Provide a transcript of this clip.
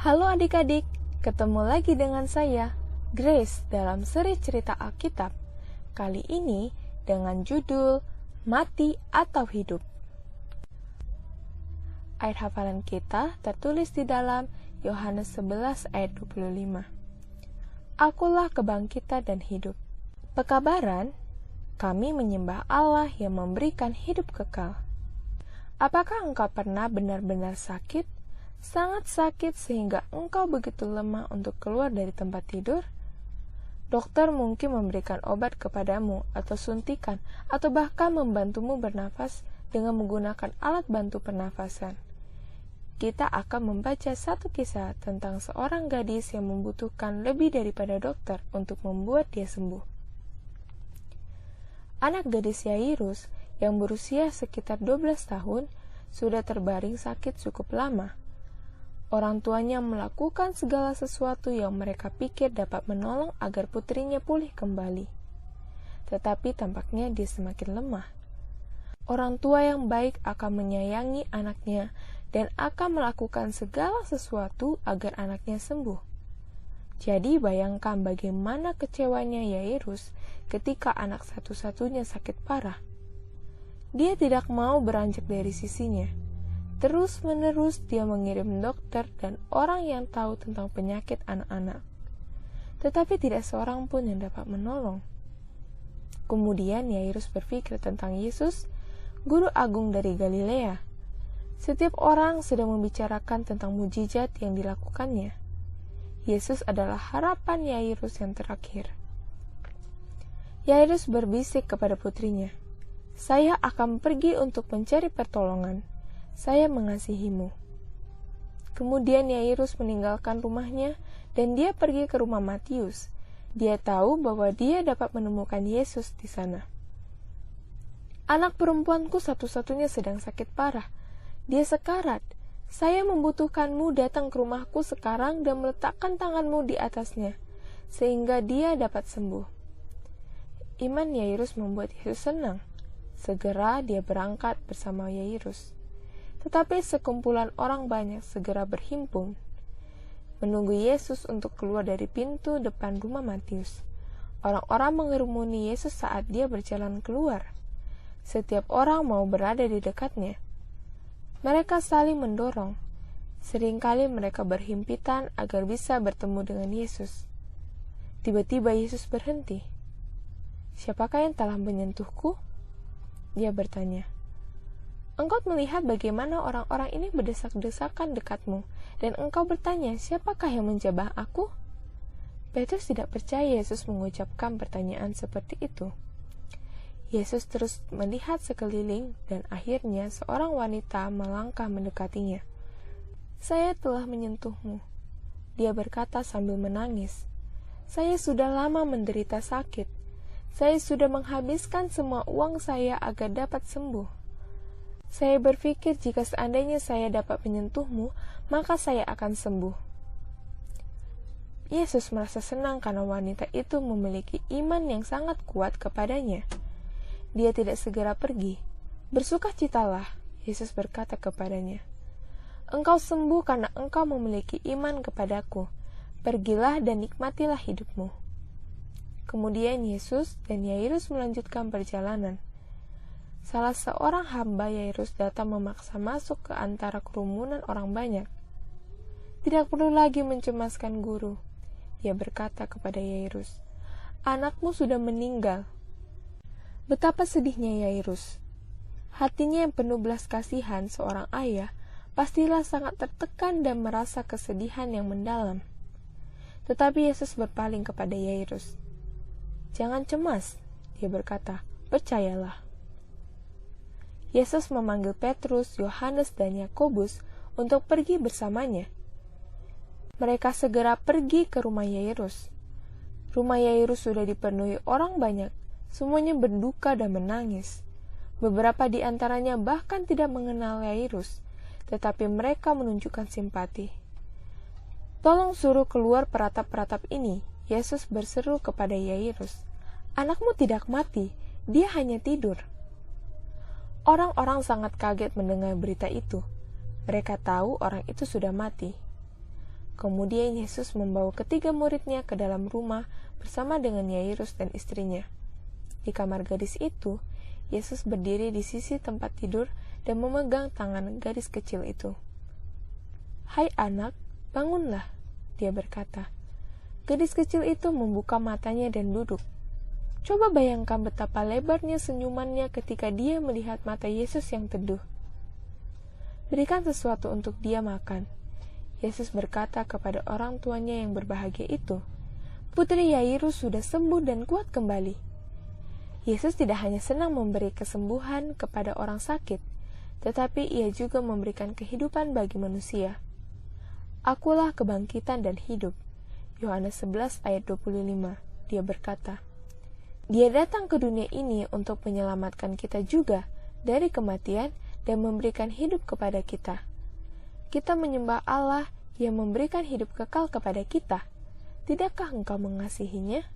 Halo adik-adik, ketemu lagi dengan saya, Grace, dalam seri cerita Alkitab. Kali ini dengan judul Mati atau Hidup. Ayat hafalan kita tertulis di dalam Yohanes 11 ayat 25. Akulah kebangkitan dan hidup. Pekabaran, kami menyembah Allah yang memberikan hidup kekal. Apakah engkau pernah benar-benar sakit? Sangat sakit sehingga engkau begitu lemah untuk keluar dari tempat tidur? Dokter mungkin memberikan obat kepadamu atau suntikan atau bahkan membantumu bernafas dengan menggunakan alat bantu pernafasan. Kita akan membaca satu kisah tentang seorang gadis yang membutuhkan lebih daripada dokter untuk membuat dia sembuh. Anak gadis Yairus yang berusia sekitar 12 tahun sudah terbaring sakit cukup lama. Orang tuanya melakukan segala sesuatu yang mereka pikir dapat menolong agar putrinya pulih kembali. Tetapi tampaknya dia semakin lemah. Orang tua yang baik akan menyayangi anaknya dan akan melakukan segala sesuatu agar anaknya sembuh. Jadi bayangkan bagaimana kecewanya Yairus ketika anak satu-satunya sakit parah. Dia tidak mau beranjak dari sisinya. Terus-menerus dia mengirim dokter dan orang yang tahu tentang penyakit anak-anak. Tetapi tidak seorang pun yang dapat menolong. Kemudian Yairus berpikir tentang Yesus, guru agung dari Galilea. Setiap orang sedang membicarakan tentang mujizat yang dilakukannya. Yesus adalah harapan Yairus yang terakhir. Yairus berbisik kepada putrinya, "Saya akan pergi untuk mencari pertolongan. Saya mengasihimu." Kemudian Yairus meninggalkan rumahnya dan dia pergi ke rumah Matius. Dia tahu bahwa dia dapat menemukan Yesus di sana. "Anak perempuanku satu-satunya sedang sakit parah. Dia sekarat. Saya membutuhkanmu datang ke rumahku sekarang dan meletakkan tanganmu di atasnya, sehingga dia dapat sembuh." Iman Yairus membuat Yesus senang. Segera dia berangkat bersama Yairus. Tetapi sekumpulan orang banyak segera berhimpun, menunggu Yesus untuk keluar dari pintu depan rumah Matius. Orang-orang mengerumuni Yesus saat dia berjalan keluar. Setiap orang mau berada di dekatnya. Mereka saling mendorong. Seringkali mereka berhimpitan agar bisa bertemu dengan Yesus. Tiba-tiba Yesus berhenti. "Siapakah yang telah menyentuhku?" Dia bertanya. "Engkau melihat bagaimana orang-orang ini berdesak-desakan dekatmu, dan engkau bertanya, siapakah yang menjamah aku?" Petrus tidak percaya Yesus mengucapkan pertanyaan seperti itu. Yesus terus melihat sekeliling, dan akhirnya seorang wanita melangkah mendekatinya. "Saya telah menyentuhmu," dia berkata sambil menangis. "Saya sudah lama menderita sakit. Saya sudah menghabiskan semua uang saya agar dapat sembuh. Saya berpikir jika seandainya saya dapat menyentuhmu, maka saya akan sembuh." Yesus merasa senang karena wanita itu memiliki iman yang sangat kuat kepadanya. Dia tidak segera pergi. "Bersukacitalah," Yesus berkata kepadanya. "Engkau sembuh karena engkau memiliki iman kepadaku. Pergilah dan nikmatilah hidupmu." Kemudian Yesus dan Yairus melanjutkan perjalanan. Salah seorang hamba Yairus datang memaksa masuk ke antara kerumunan orang banyak. "Tidak perlu lagi mencemaskan guru," ia berkata kepada Yairus. "Anakmu sudah meninggal." Betapa sedihnya Yairus. Hatinya yang penuh belas kasihan seorang ayah pastilah sangat tertekan dan merasa kesedihan yang mendalam. Tetapi Yesus berpaling kepada Yairus. "Jangan cemas," dia berkata, "percayalah." Yesus memanggil Petrus, Yohanes, dan Yakobus untuk pergi bersamanya. Mereka segera pergi ke rumah Yairus. Rumah Yairus sudah dipenuhi orang banyak. Semuanya berduka dan menangis. Beberapa di antaranya bahkan tidak mengenal Yairus, tetapi mereka menunjukkan simpati. "Tolong suruh keluar peratap-peratap ini," Yesus berseru kepada Yairus. "Anakmu tidak mati, dia hanya tidur." Orang-orang sangat kaget mendengar berita itu. Mereka tahu orang itu sudah mati. Kemudian Yesus membawa ketiga muridnya ke dalam rumah bersama dengan Yairus dan istrinya. Di kamar gadis itu, Yesus berdiri di sisi tempat tidur dan memegang tangan gadis kecil itu. "Hai anak, bangunlah," dia berkata. Gadis kecil itu membuka matanya dan duduk. Coba bayangkan betapa lebarnya senyumannya ketika dia melihat mata Yesus yang teduh. "Berikan sesuatu untuk dia makan," Yesus berkata kepada orang tuanya yang berbahagia itu. Putri Yairus sudah sembuh dan kuat kembali. Yesus tidak hanya senang memberi kesembuhan kepada orang sakit, tetapi ia juga memberikan kehidupan bagi manusia. "Akulah kebangkitan dan hidup." Yohanes 11 ayat 25, dia berkata. Dia datang ke dunia ini untuk menyelamatkan kita juga dari kematian dan memberikan hidup kepada kita. Kita menyembah Allah yang memberikan hidup kekal kepada kita. Tidakkah engkau mengasihinya?